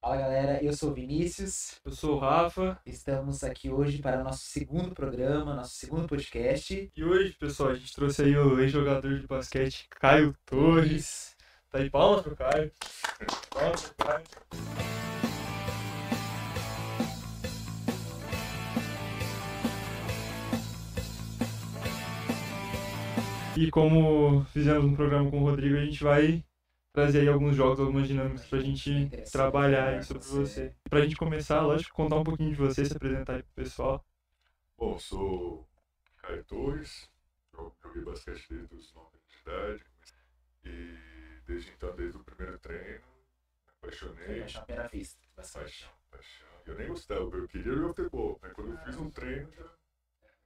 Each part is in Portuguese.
Fala galera, eu sou o Vinícius, Eu sou o Rafa estamos aqui hoje para o nosso segundo programa, nosso segundo podcast. e hoje, pessoal, a gente trouxe aí o ex-jogador de basquete Caio Torres. Tá aí, palmas pro Caio. Palmas pro Caio. E como fizemos um programa com o Rodrigo, a gente vai trazer aí alguns jogos, algumas dinâmicas pra gente trabalhar aí sobre você. E pra gente começar, lógico, contar um pouquinho de você, se apresentar aí pro pessoal. Bom, sou Caio Torres, joguei basquete desde os 9 anos de idade e desde então, desde o primeiro treino, me apaixonei. Paixão à primeira vista, bastante. Paixão. Eu nem gostava, eu queria jogar futebol, mas quando eu fiz um treino,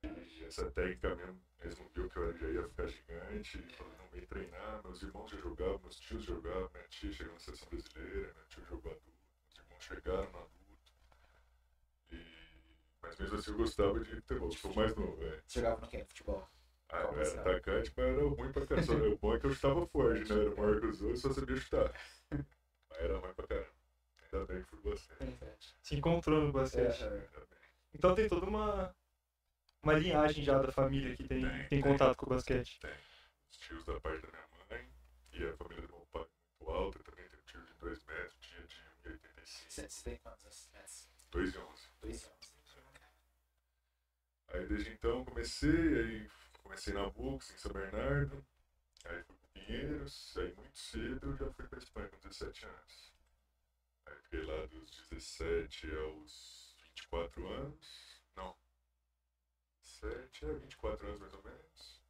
e essa técnica mesmo viu que eu já ia ficar gigante, e falou, não, vem treinar, meus irmãos já jogavam, meus tios jogavam, minha tia chegou na seleção brasileira, meu tio jogou adulto, meus irmãos chegaram no adulto. Mas mesmo assim eu gostava de futebol, eu sou mais novo, velho. Você jogava no quê? Futebol? Eu era atacante, mas era ruim pra caramba. O bom é que eu chutava forte, né? Era maior que os outros, só sabia chutar. Mas era ruim pra caramba. Ainda bem que fui basquete. Se encontrou no basquete. Ainda bem. Então tem toda uma linhagem já da família que tem contato com o basquete. Tem. Os tios da parte da minha mãe e a família do meu pai muito alta. Também tem um tio de 2 metros, tia de 1,85. Você tem quantos metros? 2,11. 2 anos. Aí desde então comecei na Bux, em São Bernardo. Aí fui pro Pinheiros, aí muito cedo eu já fui pra Espanha com 17 anos. Aí fiquei lá dos 17 aos 24 anos. Não. 24 anos mais ou menos.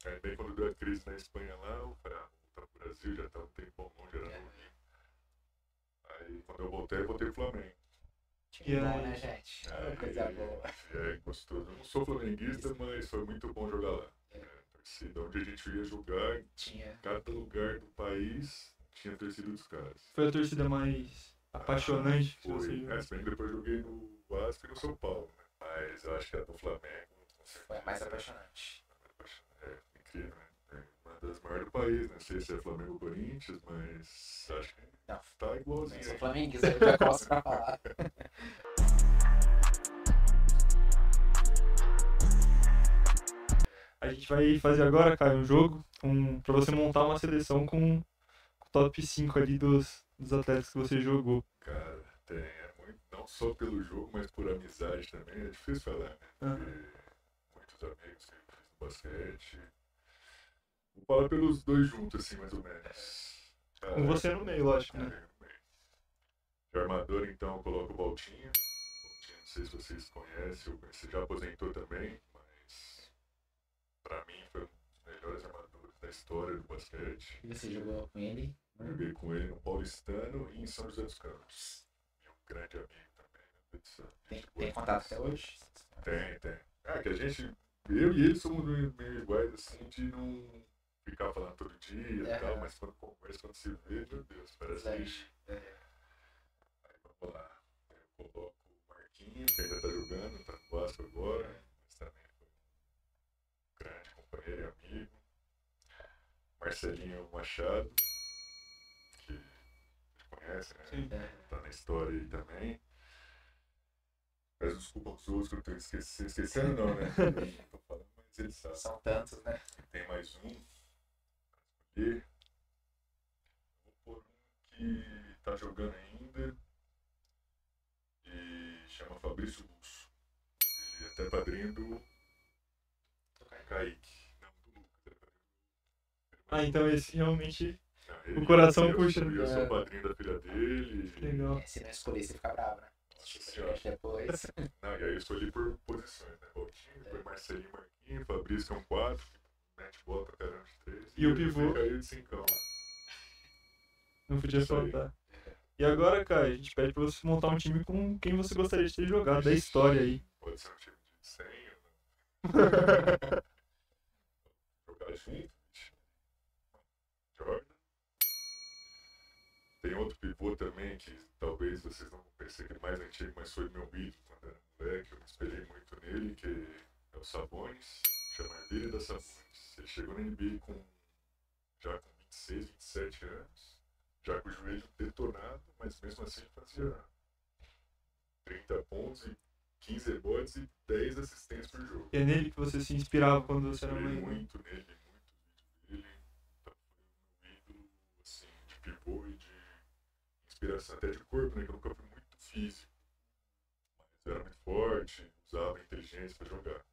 Aí bem quando deu a crise na Espanha lá, eu falei, voltar pro Brasil, já tava um tempão longe, era novinho. Aí quando eu voltei pro Flamengo. Time bom, né, gente? Coisa boa. É gostoso. Eu não sou flamenguista, mas foi muito bom jogar lá. Torcida, onde a gente ia jogar, Tinha. cada lugar do país tinha torcida dos caras. Foi a torcida mais apaixonante que você Foi. viu? Se bem que depois eu joguei no Vasco e no São Paulo, né? Mas eu acho que a do Flamengo Foi a mais apaixonante. É incrível, né? É uma das maiores do país, não sei se é Flamengo ou Corinthians, mas acho que Não, tá igualzinho. eu sou flamenguista, eu já gosto pra falar. A gente vai fazer agora, Caio, um jogo pra você montar uma seleção com o top 5 ali dos atletas que você jogou. Cara, não só pelo jogo, mas por amizade também. É difícil falar, né? Porque muitos amigos que eu fiz no basquete. Vou falar pelos dois juntos, assim, mais ou menos. Com você no meio, lógico, né? No meio. De armador, então, eu coloco o Valtinho. Valtinho, não sei se vocês conhecem, eu conheci, já aposentou também, mas pra mim foi um dos melhores armadores da história do basquete. E você jogou com ele? Joguei com ele no Paulistano e em São José dos Campos. E um grande amigo também. Tem contato até hoje? Tem. Que a gente, eu e ele somos meio iguais, assim, de não ficar falando todo dia e tal, mas quando conversa, quando se vê, meu Deus, parece que... Aí vamos lá. Eu coloco o Marquinhos, que ainda tá jogando, tá no Vasco agora, mas também foi um grande companheiro e amigo. Marcelinho Machado, que a gente conhece, né? Sim. Tá na história aí também. Peço desculpa aos outros que eu tô esquecendo, não, né? Eu não tô falando, mas eles sabem. São tantos, né? Tem mais um. E vou pôr um que tá jogando ainda e chama Fabrício Russo. Ele é até padrinho do Kaique. Não, do Lucas. Então esse realmente Não, o coração eu puxa. Eu sou padrinho da filha dele. Legal. Se não escolher, você fica bravo, né? Nossa senhora. Depois. Não, e aí eu escolhi por posições, né? Valtinho, depois Marcelinho, Marquinhos, Fabrício, que é um 4, mete bola pra caramba de 3. E o pivô? Caiu de 5. Não podia Isso aí. faltar. E agora, Caio, a gente pede pra você montar um time com quem você gostaria de ter jogado da história aí. Pode ser um time de 100 ou não. Jogar junto. Jordan. Tem outro pivô também que talvez vocês não pensem que é mais antigo, mas foi meu ídolo quando era moleque. Eu me espelhei muito nele, que é o Sabonis. Chama Ervilha da Sabonis. Ele chegou na NBA já com 26, 27 anos. já com o joelho detonado, mas mesmo assim fazia 30 pontos e 15 rebotes e 10 assistências por jogo. E é nele que você se inspirava quando você era Inspirei moleque? muito nele, muitos vídeos dele. Então foi um ídolo, assim, de pivô e de inspiração até de corpo, né? Que eu nunca fui muito físico. Mas era muito forte, usava inteligência pra jogar.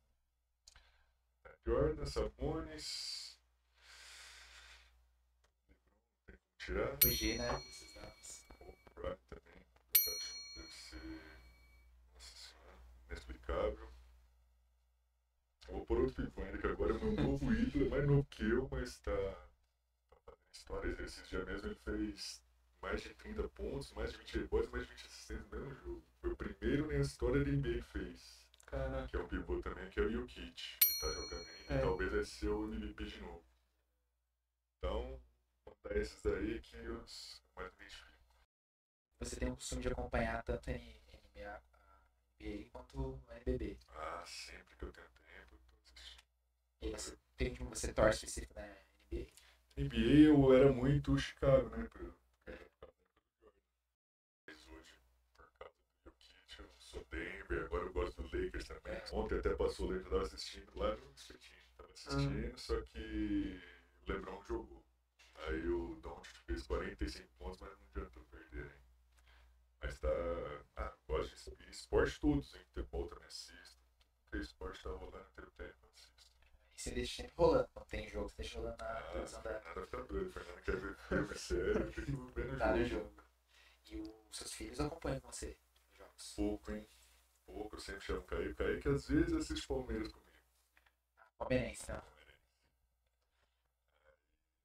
Jordan, Sabonis. Tem que tirar. Fugir, né? Esses dados. O Brian também. Eu acho que deve ser. Nossa senhora, inexplicável. Eu vou por outro pivô ainda, que agora é meu novo ídolo, é mais novo que eu, mas tá fazendo história. Esses dias mesmo ele fez mais de 30 pontos, mais de 20 rebotes, mais de 20 assistências no mesmo jogo. Foi o primeiro na história da NBA que fez. Caraca. Que é um pivô também, que é o Jokic, que tá jogando ainda. É. Talvez vai ser o MVP de novo. Então, vou dar esses daí que os mais me identifico. Você tem o costume de acompanhar tanto a NBA quanto a NBB. Ah, sempre que eu tenho tempo, eu tô assistindo. E você tem um que você torce específico da NBA? NBA eu era muito Chicago, né? Mas hoje, por causa do Jokic, eu sou Denver, agora eu gosto do Lakers também. Ontem até passou o Lakers, eu tava assistindo lá no Streetinho. Tava assistindo, só que o LeBron jogou. Aí o Doncic fez 45 pontos, mas não adiantou perder, hein? Mas tá. Ah, gosto de esporte todos, hein? Futebol também assisto. Porque o esporte tá rolando, tem o tempo, eu assisto. E você deixa sempre rolando, não tem jogo, você deixa rolando na televisão da Nada fica doido, Fernando quer ver filme sério, eu fico vendo tá no jogo. jogo. E os seus filhos acompanham com você nos jogos. Pouco, hein? Pouco, eu sempre chamo o Kaique. O Kaique às vezes assiste Palmeiras comigo. Palmeirense, não.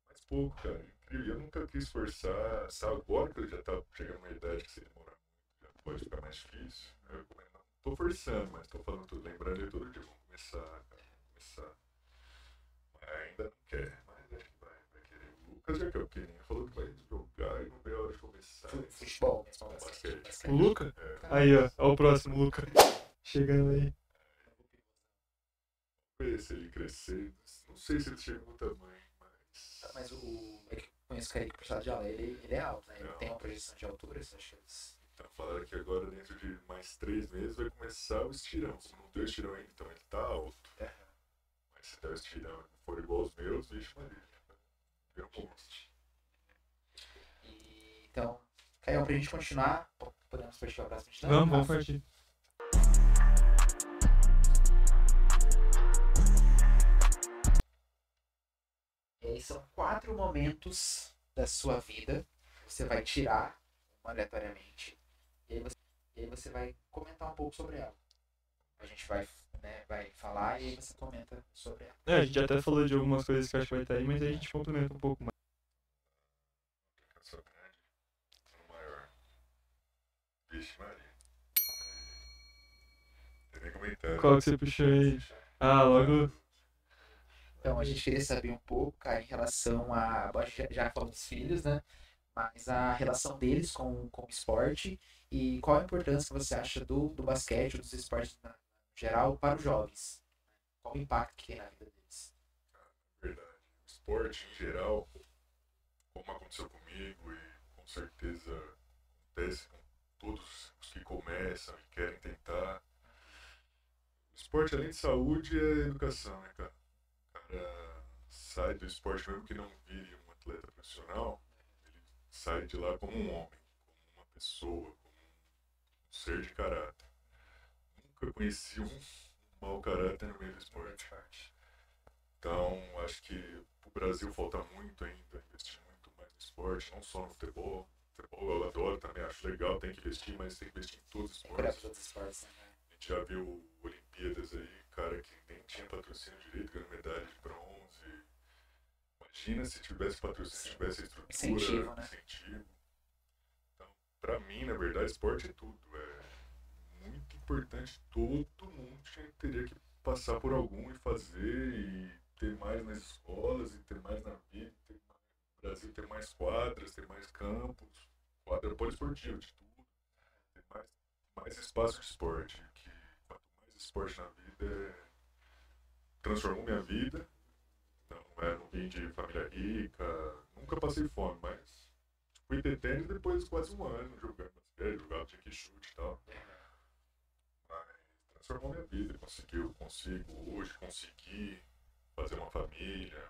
Mas pouco, cara. Incrível. Eu nunca quis forçar. Sabe, agora que ele já tá chegando uma idade que se demorar muito, já pode ficar mais difícil. Eu recomendo. Não tô forçando, mas tô falando tudo. Lembrando ele todo dia. Vamos começar, cara. Começar. Mas ainda não quer. Mas acho que vai querer. O Lucas já quer o quê? Falou que vai jogar e não vê a hora de começar. Futebol, mesmo Basquete. basquete. O Luca? É. Aí, ó. Ó o próximo, Luca. Chegando aí. Ver se ele crescer. Não sei se ele chega no tamanho, mas. Mas é que eu conheço o Kaique por causa de aula, ele é alto, né? Ele tem uma projeção de altura, você acha que eles... Então falaram que agora dentro de mais 3 meses vai começar o estirão. Se não deu estirão ainda, então ele tá alto. Mas se der o estirão e for igual aos meus, vixe Maria. Vira um monstro. E, então, Caio, pra gente continuar, podemos partir para a próxima dinâmica? Vamos partir. E aí são 4 momentos da sua vida que você vai tirar aleatoriamente. E aí você vai comentar um pouco sobre ela. A gente vai, né, vai falar e aí você comenta sobre ela. É, a gente até falou de algumas coisas que eu acho que vai estar aí, mas aí a gente complementa um pouco mais. Aplicação grande. No maior. Vixe Maria. Tem nem comentário. Qual que você puxou aí? Ah, logo. Então, a gente queria saber um pouco, cara, em relação a... A gente já falou dos filhos, né? Mas a relação deles com o esporte e qual a importância que você acha do basquete, dos esportes no geral, para os jovens? Qual o impacto que tem na vida deles? Verdade. O esporte em geral, como aconteceu comigo e com certeza acontece com todos os que começam e querem tentar. O esporte, além de saúde, é educação, né, cara? O cara sai do esporte mesmo que não vire um atleta profissional, ele sai de lá como um homem, como uma pessoa, como um ser de caráter. Nunca conheci um mau caráter no meio do esporte. Então, acho que o Brasil falta muito ainda investir muito mais no esporte, não só no futebol. Futebol eu adoro também, acho legal, tem que investir, mas tem que investir em todos os Procurar esportes. para outros esportes, né? A gente já viu Olimpíadas aí, cara que nem tinha patrocínio direito, ganhando medalha de bronze. Imagina se tivesse patrocínio, se tivesse estrutura, Incentivo, né? incentivo. Então, pra mim, na verdade, esporte é tudo. É muito importante, todo mundo teria que passar por algum e fazer e ter mais nas escolas e ter mais na vida, no Brasil ter mais quadras, ter mais campos, quadra poliesportiva de tudo, ter mais espaço de esporte, que quanto mais esporte na vida transformou minha vida. Não vim de família rica, nunca passei fome, mas fui ter tênis depois de quase um ano jogando basquete, jogava de que chute e tal. Mas transformou minha vida. Consigo hoje conseguir fazer uma família,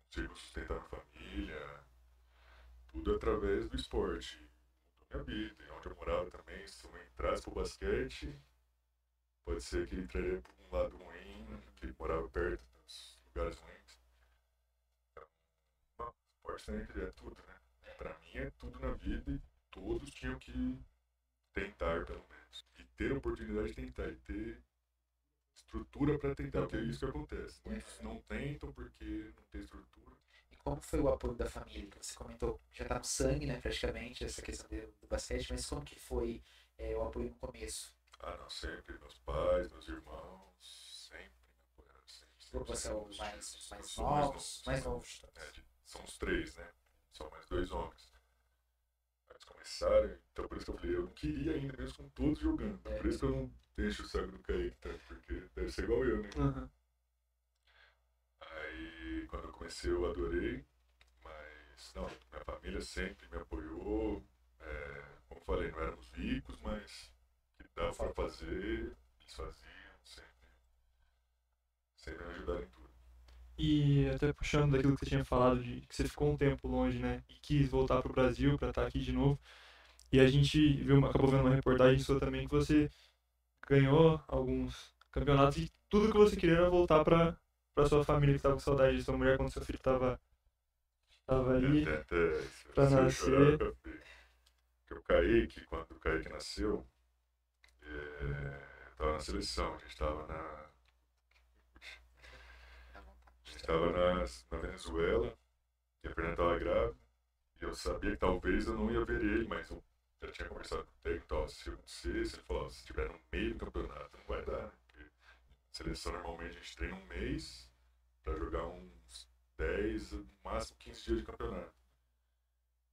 consigo sustentar a família, tudo através do esporte. Mudou minha vida. E onde eu morava também, se eu entrasse pro basquete, pode ser que entraria por um lado ruim, que morava perto dos lugares ruins. Então, o esporte também é tudo, né? Pra mim é tudo na vida e todos tinham que tentar, pelo menos. E ter a oportunidade de tentar, e ter estrutura para tentar, porque é isso que acontece. Muitos não tentam porque não tem estrutura. E como foi o apoio da família? Que você comentou, já tá no sangue, né, praticamente, essa questão do basquete, mas como que foi o apoio no começo? Ah, não, sempre. Meus pais, meus irmãos, sempre me apoiaram. Sempre. Você é o mais novos? Mais novos. São os 3, né? São mais 2 homens. Eles começaram, então por isso que eu falei, eu não queria ainda mesmo com todos jogando. Por isso que eu não deixo o saco do Kaique tanto, porque deve ser igual eu, né? Aí quando eu comecei eu adorei, mas não, minha família sempre me apoiou. Como eu falei, não éramos ricos, mas o que dava pra fazer, eles faziam, sempre me ajudaram em tudo. E até puxando daquilo que você tinha falado, de que você ficou um tempo longe, né? E quis voltar pro Brasil pra estar aqui de novo. E a gente acabou vendo uma reportagem sua também que você ganhou alguns campeonatos e tudo que você queria era voltar pra sua família que tava com saudade de sua mulher quando seu filho tava aí pra nascer. Porque o Kaique, quando o Kaique nasceu, tava na seleção, a gente tava na Venezuela, e a Fernanda tava grávida, e eu sabia que talvez eu não ia ver ele, mas eu já tinha conversado com o técnico, se acontecer, ele falou, se estiver no meio do campeonato, não vai dar, né? Porque seleção normalmente a gente treina um mês pra jogar uns 10, no máximo 15 dias de campeonato.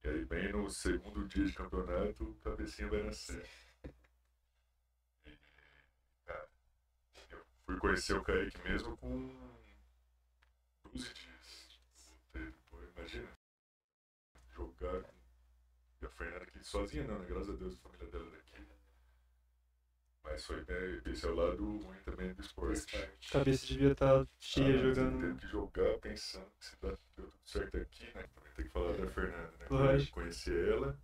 E aí bem no segundo dia de campeonato, o cabecinha vai nascer. E, cara, eu fui conhecer o Kaique mesmo com 12 dias. Depois, imagina, jogar com e a Fernanda aqui sozinha não, né? Graças a Deus a família dela daqui. Mas foi esse é o lado ruim também do esporte. A cabeça devia estar cheia jogando. Tendo que jogar pensando que se deu tudo certo aqui, né? Também tem que falar da Fernanda, né? Lógico. Eu conheci ela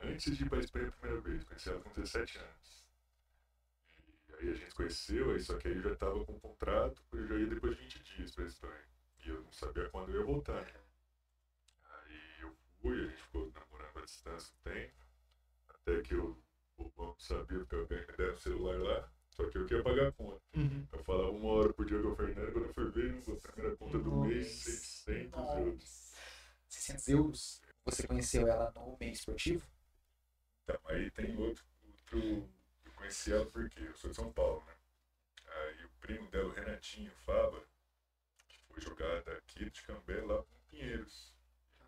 antes de ir pra Espanha a primeira vez. Conheci ela com 17 anos. E aí a gente se conheceu, só que aí eu já tava com um contrato, eu já ia depois de 20 dias pra Espanha. E eu não sabia quando eu ia voltar, né? Aí eu fui, a gente ficou namorando à distância um tempo. Até que eu sabia porque eu ganhei ideia no celular lá, só que eu queria pagar a conta. Eu falava 1 hora por dia com a Fernanda, quando eu fui ver, a primeira conta do mês, 600 euros. 600 euros? Você conheceu ela no meio esportivo? Então, aí tem outro. Eu conheci ela porque eu sou de São Paulo, né? Aí o primo dela, o Renatinho Fava, que foi jogar daqui de Cambé lá com Pinheiros,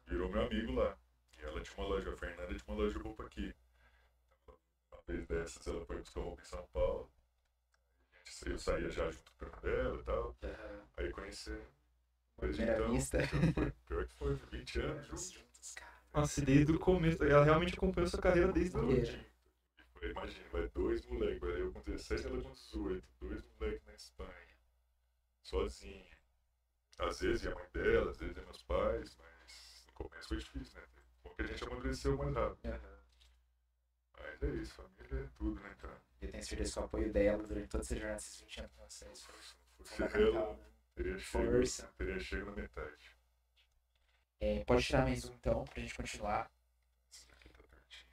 virou meu amigo lá. E ela tinha uma loja, a Fernanda tinha uma loja de roupa aqui. Uma vez dessas ela foi buscar roupa em São Paulo. Eu saía já junto com a dela e tal. Aí conheci. Depois de então, pior que foi 20 anos juntos. Nossa, e desde o começo, ela realmente acompanhou sua carreira desde o começo. Imagina, vai 2 moleques, vai eu com 17 ela com 18, 2 moleques na Espanha, sozinha. Às vezes ia a mãe dela, às vezes ia meus pais, mas no começo foi difícil, né? Porque a gente amadureceu mais rápido. Mas é isso, família é tudo, né, cara? Eu tenho certeza que o apoio dela durante toda essa jornada desses 20 anos com vocês foi fundamental, né? Teria chego na metade. Pode tirar mais um então, pra gente continuar.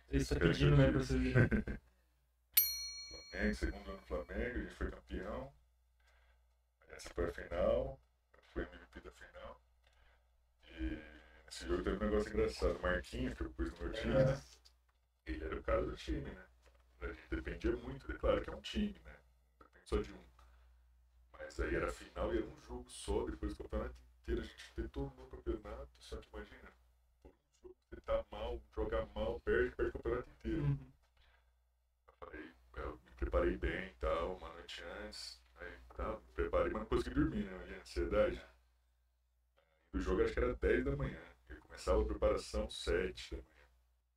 Ele está pedindo, né, pra você ver. Flamengo, segundo ano do Flamengo, a gente foi campeão. Essa foi a final, foi MVP da final. E nesse jogo teve um negócio engraçado. O Marquinhos, que eu pus no meu time, ele era o cara do time, né? A gente dependia muito, é claro que é um time, né? Depende só de um. Mas aí era final e era um jogo só, depois do campeonato inteiro. A gente detonou o campeonato, só que imagina, por um jogo você tá mal, joga mal, perde o campeonato inteiro. Eu me preparei bem e tal, uma noite antes. Aí me preparei, mas não consegui dormir, né? A ansiedade. O jogo acho que era 10 da manhã. Eu Começava a preparação 7 da manhã.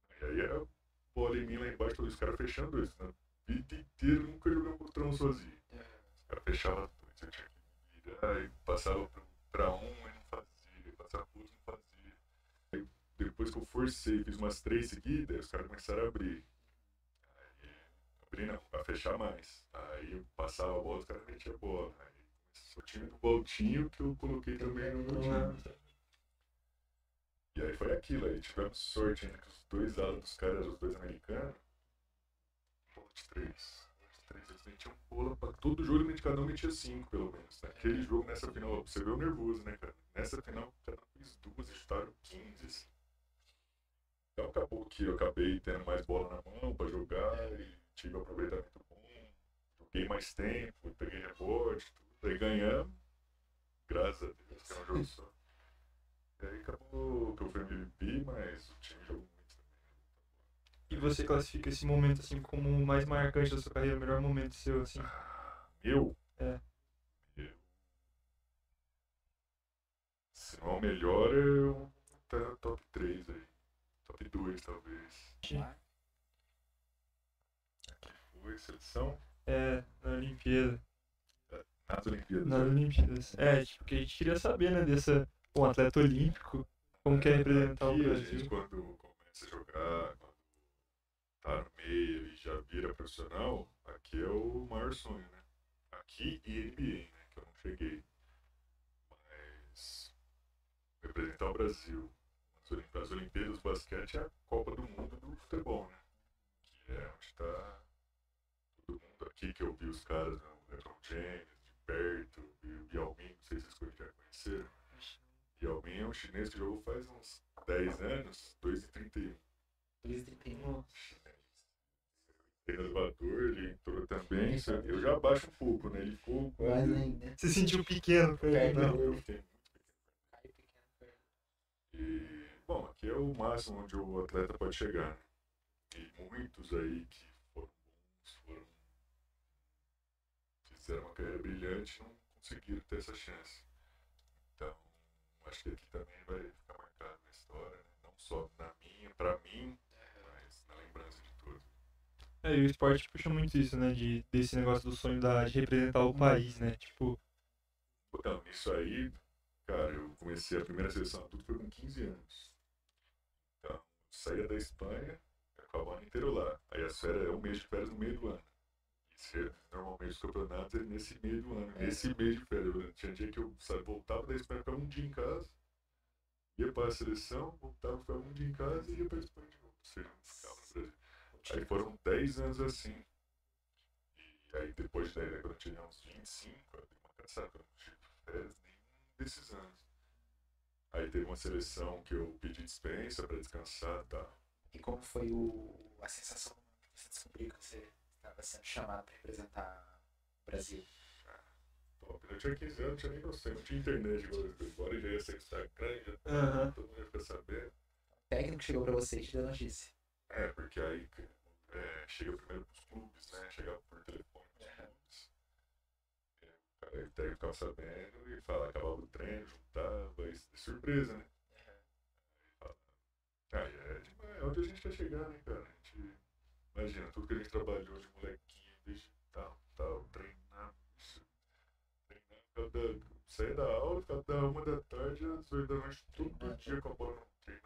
E aí era bola em mim lá embaixo, todos os caras fechando isso. Na vida inteira eu nunca joguei um contra um sozinho. Os caras fechavam dois, eu tinha que virar, e passava pra um e não fazia, passava pro outro e não fazia. Aí, depois que eu forcei, fiz umas 3 seguidas, os caras começaram a abrir. Abrir não, pra fechar mais. Aí eu passava a bola, os caras metiam a bola. Aí começou o time do Baltinho que eu coloquei também no meu time. E aí foi aquilo, aí tivemos sorte ainda que os dois alas dos caras eram os dois americanos. Bola de 3. Eles metiam bola pra todo jogo, cada um metia 5 pelo menos. Naquele jogo, nessa final, você vê o nervoso, né, cara? Nessa final, cada um fez 2 e chutaram 15. Assim. Então acabou que eu acabei tendo mais bola na mão pra jogar e tive um aproveitamento bom. Joguei mais tempo, peguei rebote, tudo. Aí ganhamos, graças a Deus, que era um jogo só. E aí acabou que eu fui MVP, mas o time jogou muito também. E você classifica esse momento assim como o mais marcante da sua carreira, o melhor momento seu, assim? Eu? É. Se não é o melhor, eu tá top 3 aí. Top 2 talvez. Aqui foi seleção? Na Olimpíada. Nas Olimpíadas. Nas Olimpíadas. Tipo, que a gente queria saber, né, um atleta olímpico, como que é representar o Brasil. A gente, quando começa a jogar, quando tá no meio e já vira profissional, aqui é o maior sonho, né? Aqui e NBA, né? Que eu não cheguei. Mas representar o Brasil. As Olimpíadas do basquete é a Copa do Mundo do futebol, né? Que é onde tá todo mundo aqui, que eu vi os caras, né? O LeBron James, de perto, o Yao Ming, não sei se vocês já conheceram. Yao Ming é um chinês que jogou faz uns 10 anos, 2,31. 2,31. Tem elevador, ele entrou também, eu já abaixo um pouco, né? Ele ficou quase... Mais ainda. Você sentiu pequeno, Perto, não? Eu fiquei muito pequeno. E, bom, aqui é o máximo onde o atleta pode chegar, né? E muitos aí que foram bons, fizeram uma carreira brilhante, não conseguiram ter essa chance. Então, acho que aqui também vai ficar marcado na história, né? Não só pra mim, mas na lembrança de todos. E o esporte puxa muito isso, né, desse negócio do sonho de representar o país, né, tipo... Então, nisso aí, cara, eu comecei a primeira seleção adulta foi com 15 anos. Então, saía da Espanha, ficava o ano inteiro lá. Aí as férias, um mês de férias no meio do ano. E normalmente os campeonatos é nesse meio do ano, nesse mês de férias. Tinha dia que eu voltava da Espanha, ficava um dia em casa, ia para a seleção, voltava, ficava um dia em casa e ia para a Espanha de novo. Ou seja, não ficava no Brasil. Aí foram 10 anos assim. E aí depois, quando eu tinha uns 25, eu dei uma cansada, eu não tive férias nenhum desses anos. Aí teve uma seleção que eu pedi dispensa para descansar e tal. E como foi a sensação que você descobriu que você estava sendo chamado para representar o Brasil? Top. Eu tinha 15 anos, não tinha nem noção, não tinha internet agora já ia ser Instagram, todo mundo ia ficar sabendo. O técnico chegou para você e te deu notícia. Porque aí chega primeiro pros clubes, né? Chegava por telefone pros clubes. Aí o técnico ficava sabendo e fala, acabava o treino, juntava, e surpresa, né? Aí é onde a gente quer chegar, né, cara? A gente imagina tudo que a gente trabalhou de molequinho, desde tal, treinando, saía da aula, cada 1 da tarde, às 8 da noite, todo dia com a bola no treino.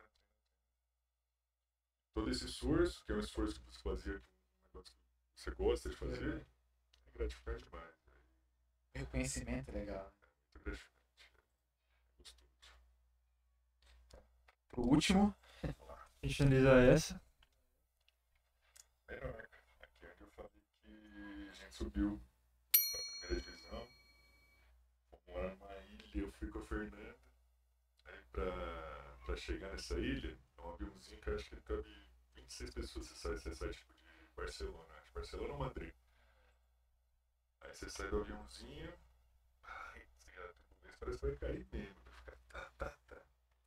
Todo esse esforço, que é um esforço que você fazia, um negócio que você gosta de fazer, é gratificante demais. O reconhecimento é legal. Muito gratificante. É gostoso. Pro último, A gente analisa essa. Menor. Aqui é onde eu falei que a gente subiu pra primeira divisão. Fomos morar numa ilha, eu fui com a Fernanda. Aí pra chegar nessa ilha, é um aviãozinho que eu acho que cabe 26 pessoas. Você sai tipo de Barcelona, acho Barcelona ou Madrid. Aí você sai do aviãozinho, parece que vai cair mesmo, vai ficar tá.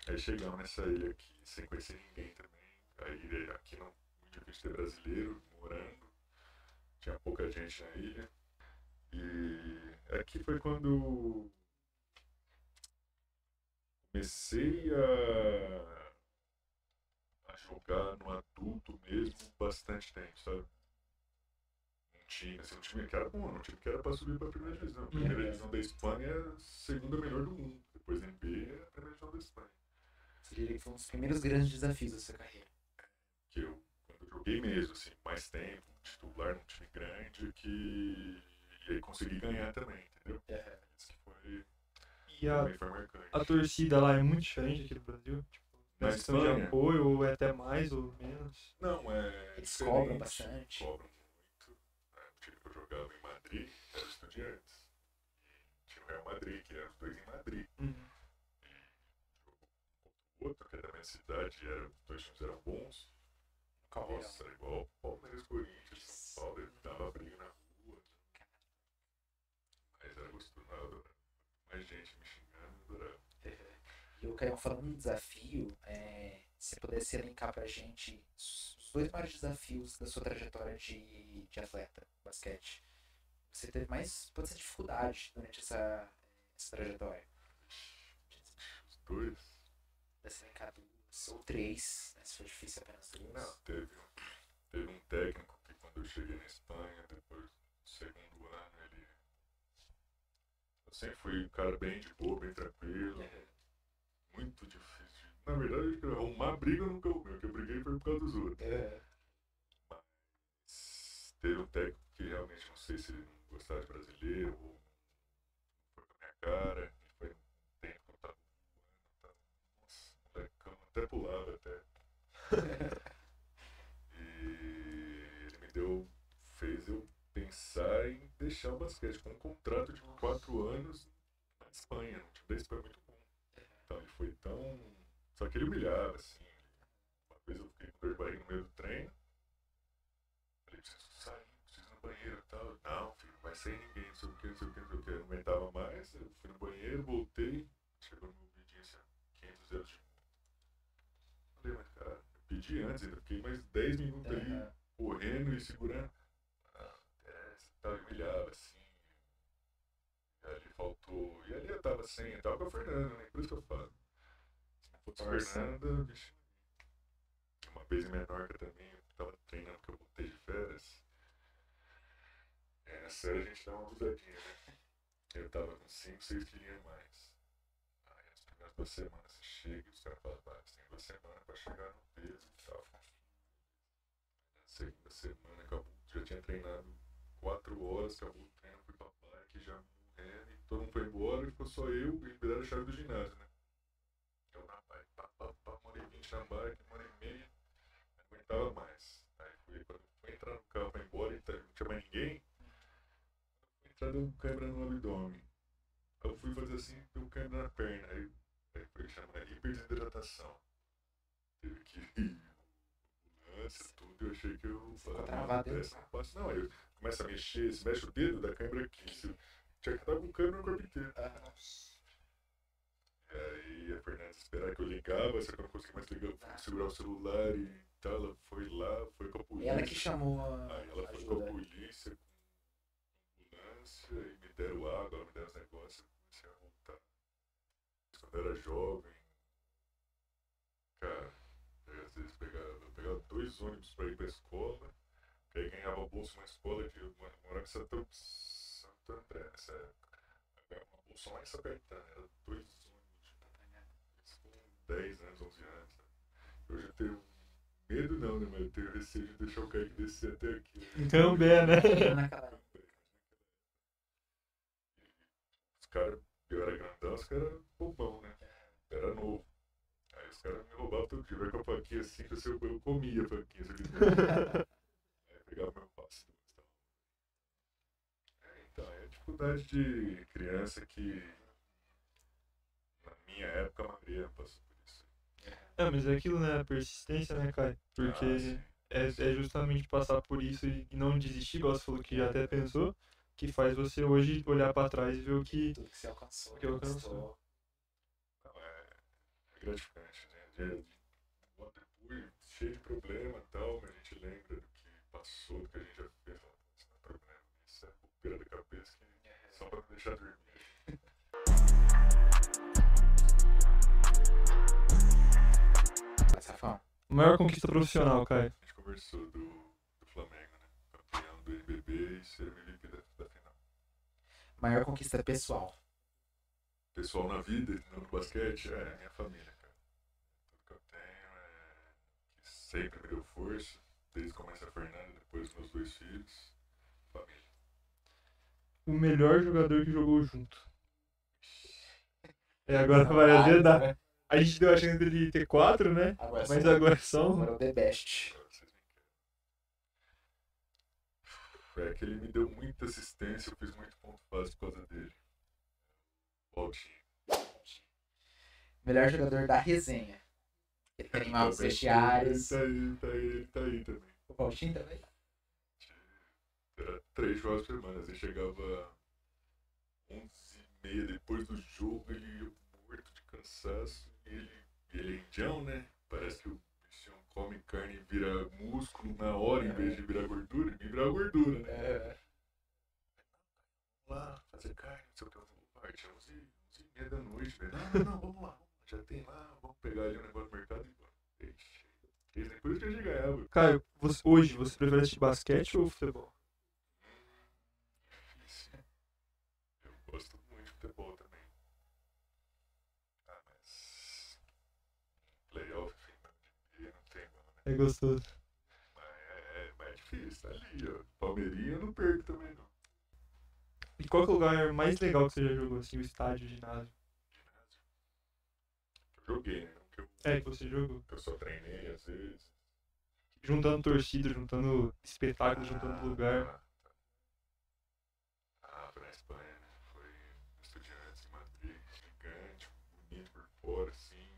Aí chegamos nessa ilha aqui, sem conhecer ninguém também. Aí aqui não muito difícil ter brasileiro morando, tinha pouca gente na ilha. E aqui foi quando comecei a jogar no adulto mesmo bastante tempo, sabe? Um time que era bom, um time que era pra subir pra primeira divisão. A primeira divisão da Espanha é a segunda melhor do mundo. Depois em B é a primeira divisão da Espanha. Você diria que foi um dos primeiros grandes desafios da sua carreira? Que eu, quando eu joguei mesmo, assim, mais tempo, titular num time grande, e aí consegui ganhar também, entendeu? Isso que foi, E também foi marcante. a torcida lá é muito diferente aqui do Brasil? Tipo, Na questão de Espanha? apoio, ou é até mais ou menos? Não, é Eles diferente, cobram bastante. Cobram muito. O time que eu jogava em Madrid era o Estudiantes. E tinha o Real Madrid, que eram os dois em Madrid. Outro, que era da minha cidade, os dois times eram bons. Nossa, era igual Palmeiras, Corinthians, São Paulo, ele dava briga na rua. Mas era gostoso, eu adorava. Mais gente me xingando, eu adorava. E o Caio, falando em desafio, se pudesse elencar pra gente os 2 maiores desafios da sua trajetória de atleta, basquete. Você teve mais, pode ser, dificuldade durante essa trajetória? Os dois? Desse elencar 2 ou 3, né, se for difícil apenas 2. Não, teve um técnico que quando eu cheguei na Espanha, depois do segundo ano, eu sempre fui um cara bem de boa, bem tranquilo. Muito difícil. Na verdade, arrumar briga eu nunca arrumei. O que eu briguei foi por causa dos outros. Mas teve um técnico que realmente, não sei se ele não gostava de brasileiro ou foi com a minha cara. E foi um tempo que eu tava voando. Nossa, molecão, até pulava até. E ele fez eu pensar em deixar o basquete com um contrato de 4 anos na Espanha. No time da Espanha muito bom. Então ele foi tão... Só que ele humilhava, assim. Uma vez eu fiquei com dor de barriga no meio do treino. Falei, preciso sair, preciso ir no banheiro e tal. Não, filho, não vai sair ninguém, não sei o que, não sei o que, não sei o que. Eu não aguentava mais, eu fui no banheiro, voltei. Chegou no meu ouvidinho assim, 500 euros de multa. Falei, mas cara, eu pedi antes, ainda fiquei mais 10 minutos ali, correndo e segurando. Tal, humilhava, assim. E ali faltou. E ali eu tava sem, eu tava com a Fernanda, né? Por isso que eu falo. Se não fosse a Fernanda, bicho. Uma vez em Menorca também, eu tava treinando porque eu voltei de férias. Na série a gente dá uma abusadinha, né? Eu tava com 5, 6 quilinhos a mais. Aí as primeiras 2 semanas você chega e os caras falam, você tem 2 semanas pra chegar no peso e tal. Na segunda semana acabou, já tinha treinado 4 horas, acabou o treino, fui pra bike, já morrendo, e todo mundo foi embora e ficou só eu e me deram a chave do ginásio, né? Eu na bike, morei 20 na bike, uma hora e meia, não aguentava mais. Aí quando eu fui entrar no carro pra ir embora e não tinha mais ninguém, eu fui entrar dando câimbra no abdômen. Aí eu fui fazer assim, deu câimbra na perna, aí foi chamar hiperidratação. Teve que ir, ambulância, tudo, eu achei que eu passo. Não, aí eu começo a mexer, se mexe o dedo, dá câimbra aqui. Tinha que estar com câimbra no corpo inteiro. E aí a Fernanda esperava que eu ligava, só que eu não conseguia mais ligar, segurar o celular e tal. Ela foi lá, foi com a polícia. Ela que chamou Aí ela foi com a polícia, com a ambulância, e me deram água, me deram os negócios, eu comecei a voltar. Quando eu era jovem, cara, eu às vezes pegava 2 ônibus pra ir pra escola, que aí ganhava bolsa numa escola que eu morava em Santo André nessa época. Eu ganhava uma bolsa lá em São Caetano, era 2 ônibus. Isso com 10 anos, 11 anos. Né? Hoje eu tenho medo não, né? Mas eu tenho receio de deixar o Kaique descer até aqui. Né? Também, né? Os caras, eu era grandão, os caras eram bobão, né? Era novo. Aí os caras me roubavam todo dia, vai com a faquinha assim, eu comia a faquinha. Aí eu pegava meu passe. Então, é a dificuldade de criança que, na minha época, a maioria passou por isso. Mas é aquilo, né? A persistência, né, Caio? Porque é justamente passar por isso e não desistir, igual você falou que já até pensou, que faz você hoje olhar pra trás e ver o que... Tudo que você alcançou. Não, é gratificante, né? Depois, cheio de problema e tal, mas a gente lembra do que passou, do que a gente já fez. Isso não é problema, isso é bobeira da cabeça que só pra deixar dormir. Mas, Rafão, Maior conquista profissional, Caio. A gente conversou do Flamengo, né? Campeão do NBB e ser MVP da final. Maior conquista pessoal. Pessoal na vida, não no basquete, é minha família, cara. Tudo que eu tenho é que sempre me deu força, desde que comecei a Fernanda, depois meus 2 filhos, família. O melhor jogador que jogou junto. Agora vai azedar. Né? A gente deu a chance dele ter 4, né? Mas agora são... Agora é o The Best. É que ele me deu muita assistência, eu fiz muito ponto fácil por causa dele. Valtinho. Melhor jogador da resenha. Ele quer animar os vestiários. Ele tá aí também. O Valtinho também? Era 3 jogos por semana. Você chegava 11h30 depois do jogo, ele ia morto de cansaço. E ele é indião, né? Parece que o bichão come carne e vira músculo na hora, em vez de virar gordura. E virar gordura, né? Vamos lá, fazer carne, não sei o que. Parte 11h30 da noite, velho. Não, vamos lá. Já tem lá, vamos pegar ali um negócio no mercado e bora. Depois que a gente ganhava. Caio, hoje você prefere assistir basquete ou futebol? Eu gosto muito de futebol também. Mas playoff, enfim, não tem como, né? É gostoso. Mas é difícil, tá ali, ó. Palmeirinha eu não perco também, não. E qual que é o lugar mais legal que você já jogou, assim, o estádio, o ginásio? Eu joguei, né? Que você jogou. Eu só treinei, às vezes. Juntando torcida, juntando espetáculo, juntando lugar. Pra Espanha, né? Foi Estudiantes em Madrid, gigante, bonito por fora, assim.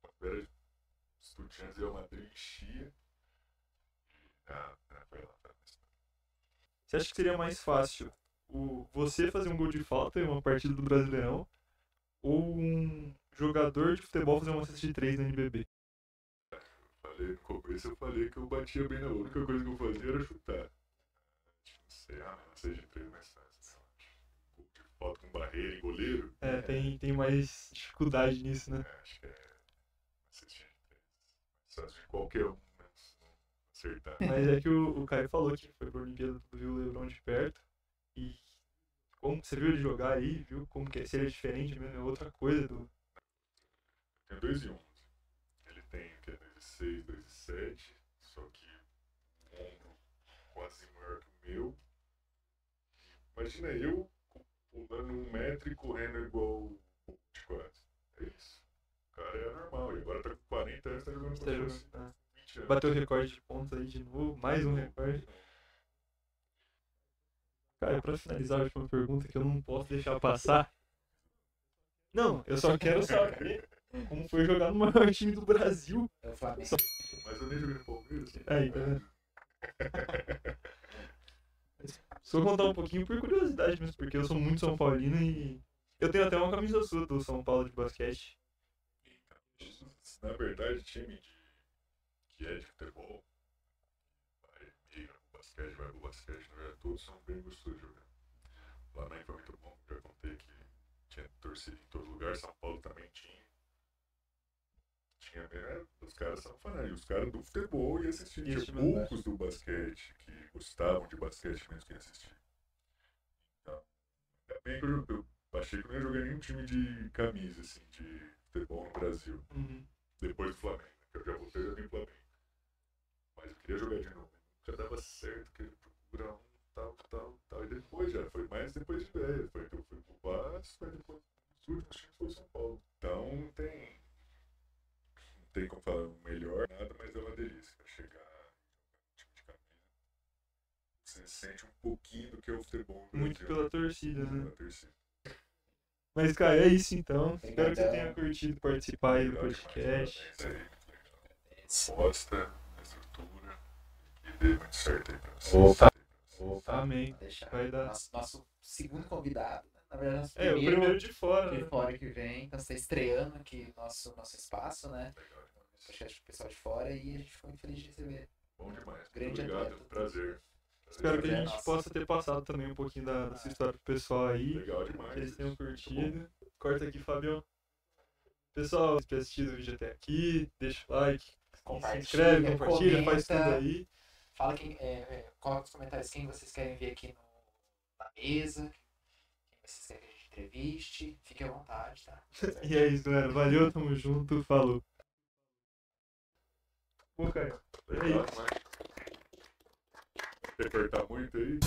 Quando era Estudiantes e o Madrid enchia. Foi lá, tá? Você acha que seria mais fácil você fazer um gol de falta em uma partida do Brasileirão ou um jogador de futebol fazer uma cesta de 3 na NBB? No começo eu falei que eu batia bem na bola. A única coisa que eu fazia era chutar. Não sei, não seja 3 mais fácil. Gol de falta com barreira e goleiro. Tem mais dificuldade nisso, né? Acho que assistir 3. Mais fácil de qualquer um, não acertar. Mas é que o Caio falou que foi pra Olimpíada, viu o LeBron de perto. E como você viu ele jogar aí, viu como que seria diferente mesmo, é outra coisa do... Eu tenho 2 e 11. Ele tem 2,6, 2,7, só que um ombro quase maior que o meu. Imagina eu pulando 1 metro e correndo igual o Bolt quase. É isso. O cara é normal. E agora tá com 40 anos, tá jogando com 20 anos. Bateu o recorde de pontos aí de novo, mais um recorde. Cara, pra finalizar a última pergunta que eu não posso deixar passar. Não, eu só quero saber como foi jogar no maior time do Brasil. É o Flamengo. Mas eu nem joguei no Palmeiras. Aí, tá vendo? Só contar um pouquinho por curiosidade mesmo, porque eu sou muito São Paulino e eu tenho até uma camisa sua do São Paulo de basquete. Na verdade, time que é de futebol, migra pro basquete, vai pro basquete, na verdade, todos são bem gostosos de jogar. O Flamengo foi muito bom, já contei que tinha torcida em todo lugar, São Paulo também tinha. Os caras são fanáticos, os caras do futebol iam assistir. Tinha poucos do basquete que gostavam de basquete mesmo que iam assistir. Então, ainda bem que eu achei que eu não ia jogar nenhum time de camisa, assim, de futebol no Brasil. Depois do Flamengo, que eu já voltei já no Flamengo. Mas eu queria jogar de novo. Já dava certo, queria procurar um, tal. E depois já, foi mais depois de velho. Foi que eu fui pro Vasco, foi depois os últimos times foi São Paulo. Então não tem como falar o melhor, nada, mas é uma delícia. Chegar no time de camisa, você sente um pouquinho do que é o futebol no Brasil. Muito pela torcida, né? Pela torcida. Mas, cara, é isso então. Espero que você tenha curtido participar aí do podcast. Posta, estrutura e dê muito certo aí pra vocês. Opa, amém. Vai dar. Nosso segundo convidado, né? Na verdade, nosso o primeiro de fora. De fora que vem. Então, você está estreando aqui nosso espaço, né? Podcast pro pessoal de fora e a gente ficou muito feliz de receber. Bom demais. Grande obrigado, prazer. Espero que a gente possa ter passado também um pouquinho da sua história pro pessoal aí. Legal demais. Que eles tenham curtido. Corta aqui, Fabião. Pessoal, se assistiu o vídeo até aqui, deixa o like, Compartilha, se inscreve, compartilha, faz tudo aí. Fala coloca nos comentários quem vocês querem ver aqui na mesa, quem vocês querem que a gente entreviste. Fique à vontade, tá? E é isso, galera. Valeu, tamo junto, falou. Pô, cara, é isso. Quer cortar muito aí?